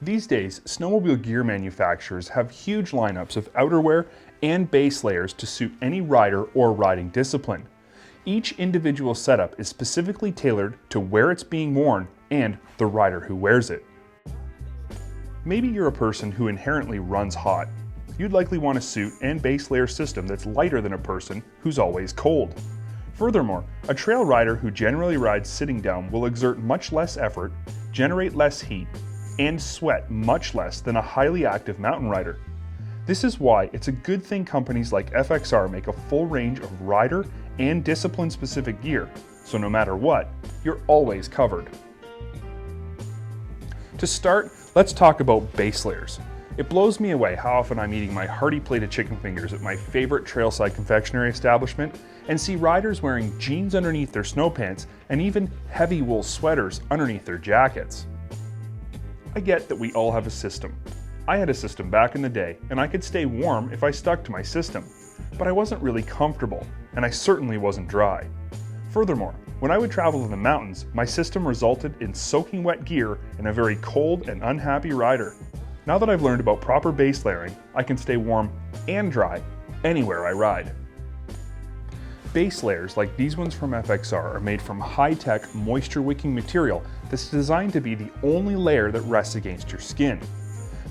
These days, snowmobile gear manufacturers have huge lineups of outerwear and base layers to suit any rider or riding discipline. Each individual setup is specifically tailored to where it's being worn and the rider who wears it. Maybe you're a person who inherently runs hot. You'd likely want a suit and base layer system that's lighter than a person who's always cold. Furthermore, a trail rider who generally rides sitting down will exert much less effort, generate less heat, and sweat much less than a highly active mountain rider. This is why it's a good thing companies like FXR make a full range of rider and discipline-specific gear, so no matter what, you're always covered. To start, let's talk about base layers. It blows me away how often I'm eating my hearty plate of chicken fingers at my favorite trailside confectionery establishment and see riders wearing jeans underneath their snow pants and even heavy wool sweaters underneath their jackets. I get that we all have a system. I had a system back in the day, and I could stay warm if I stuck to my system. But I wasn't really comfortable, and I certainly wasn't dry. Furthermore, when I would travel in the mountains, my system resulted in soaking wet gear and a very cold and unhappy rider. Now that I've learned about proper base layering, I can stay warm and dry anywhere I ride. Base layers like these ones from FXR are made from high-tech, moisture-wicking material that's designed to be the only layer that rests against your skin.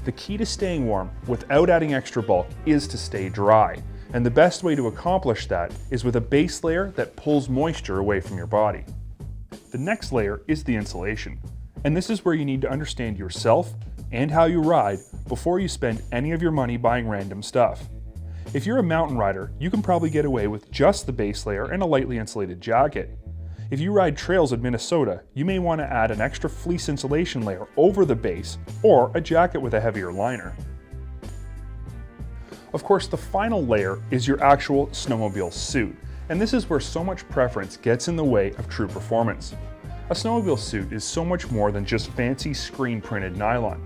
The key to staying warm without adding extra bulk is to stay dry, and the best way to accomplish that is with a base layer that pulls moisture away from your body. The next layer is the insulation, and this is where you need to understand yourself and how you ride before you spend any of your money buying random stuff. If you're a mountain rider, you can probably get away with just the base layer and a lightly insulated jacket. If you ride trails in Minnesota, you may want to add an extra fleece insulation layer over the base or a jacket with a heavier liner. Of course, the final layer is your actual snowmobile suit, and this is where so much preference gets in the way of true performance. A snowmobile suit is so much more than just fancy screen-printed nylon.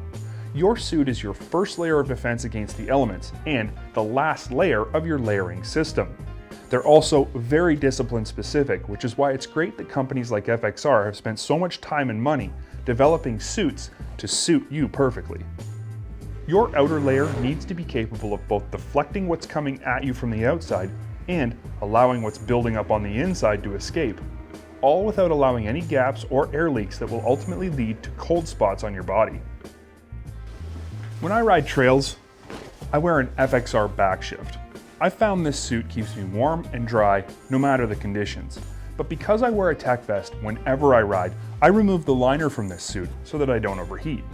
Your suit is your first layer of defense against the elements and the last layer of your layering system. They're also very discipline specific, which is why it's great that companies like FXR have spent so much time and money developing suits to suit you perfectly. Your outer layer needs to be capable of both deflecting what's coming at you from the outside and allowing what's building up on the inside to escape, all without allowing any gaps or air leaks that will ultimately lead to cold spots on your body. When I ride trails, I wear an FXR backshift. I found this suit keeps me warm and dry no matter the conditions. But because I wear a tech vest whenever I ride, I remove the liner from this suit so that I don't overheat.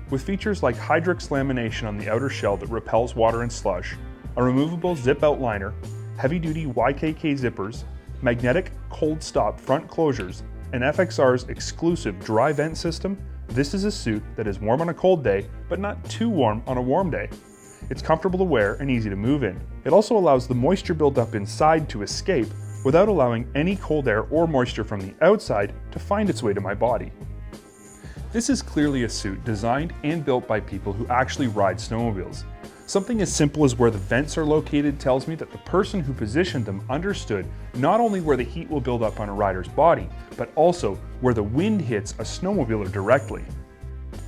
With features like Hydrix lamination on the outer shell that repels water and slush, a removable zip-out liner, heavy-duty YKK zippers, magnetic cold stop front closures, and FXR's exclusive dry vent system, this is a suit that is warm on a cold day, but not too warm on a warm day. It's comfortable to wear and easy to move in. It also allows the moisture buildup inside to escape without allowing any cold air or moisture from the outside to find its way to my body. This is clearly a suit designed and built by people who actually ride snowmobiles. Something as simple as where the vents are located tells me that the person who positioned them understood not only where the heat will build up on a rider's body, but also where the wind hits a snowmobiler directly.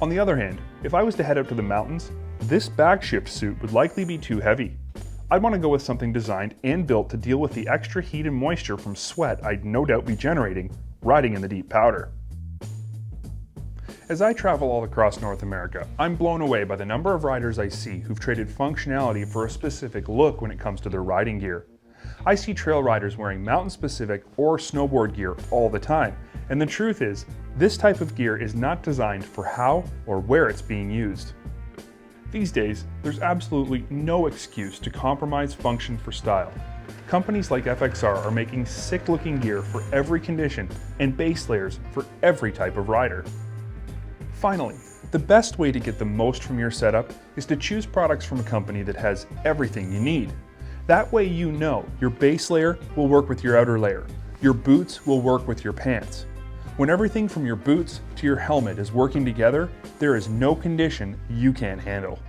On the other hand, if I was to head out to the mountains, this backshift suit would likely be too heavy. I'd want to go with something designed and built to deal with the extra heat and moisture from sweat I'd no doubt be generating riding in the deep powder. As I travel all across North America, I'm blown away by the number of riders I see who've traded functionality for a specific look when it comes to their riding gear. I see trail riders wearing mountain-specific or snowboard gear all the time, and the truth is, this type of gear is not designed for how or where it's being used. These days, there's absolutely no excuse to compromise function for style. Companies like FXR are making sick-looking gear for every condition and base layers for every type of rider. Finally, the best way to get the most from your setup is to choose products from a company that has everything you need. That way you know your base layer will work with your outer layer, your boots will work with your pants. When everything from your boots to your helmet is working together, there is no condition you can't handle.